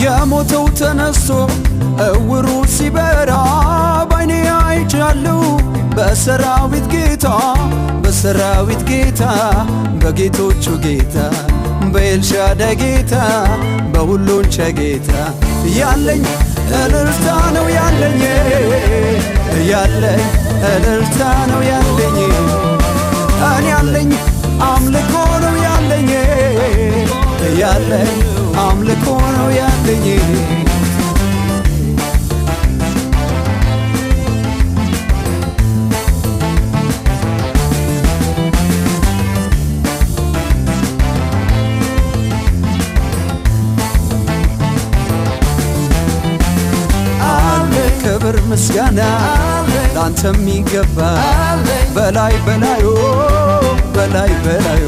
የሞተው ተነስቶ እውሩ ሲበራ ባይኔ አይቻለሁ በሰራዊት ጌታ በሰራዊት ጌታ በጌቶቹ ጌታ በኤልሻዳይ ጌታ በሁሉን ቻይ ጌታ ያለኝ እልልታ ነው ያለኝ ያለኝ እልልታ ነው ያለኝ እኔ ያለኝ አምልኮ ነው ያለኝ ያለኝ አምልኮ ነው ያለኝ ክብር ምስጋና ላንተ የሚገባ በላይ በላዩ በላይ በላዩ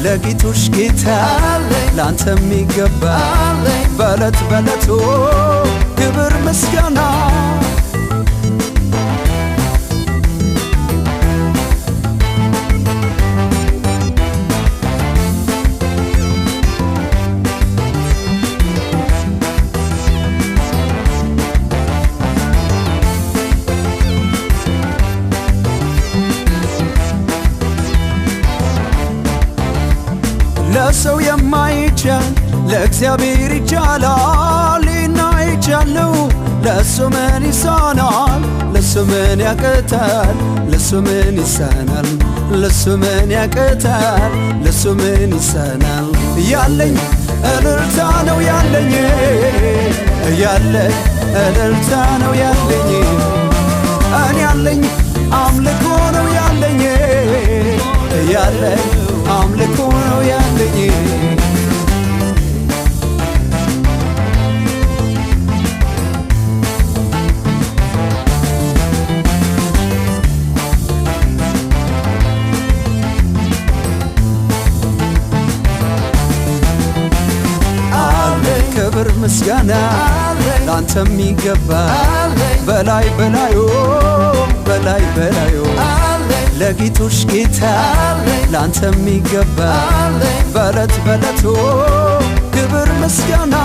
ለጌቶች ጌታ ላንተ የሚገባ በለት በለቱ ክብር ምስጋና ለሰው የማይቻል ለእግዚአብሔር ይቻላል ይቻለው ለሱ ምን ይሳናል ለሱ ምን ያቅታል ለሱ ምን ይሳናል ለሱ ምን ያቅታል ለሱ ምን ይሳናል ያለኝ እልልታ ነው ያለኝ ያለኝ እልልታ ነው ያለኝ እኔ ያለኝ አምልኮ ነው ያለኝ ያለኝ አምልኮ ነው ያለኝ ክብር ምስጋና ላንተ የሚገባ በላይ በላዩ በላይ በላዩ ለጌቶች ጌታ ላንተ የሚገባ በለት በለቱ ክብር ምስጋና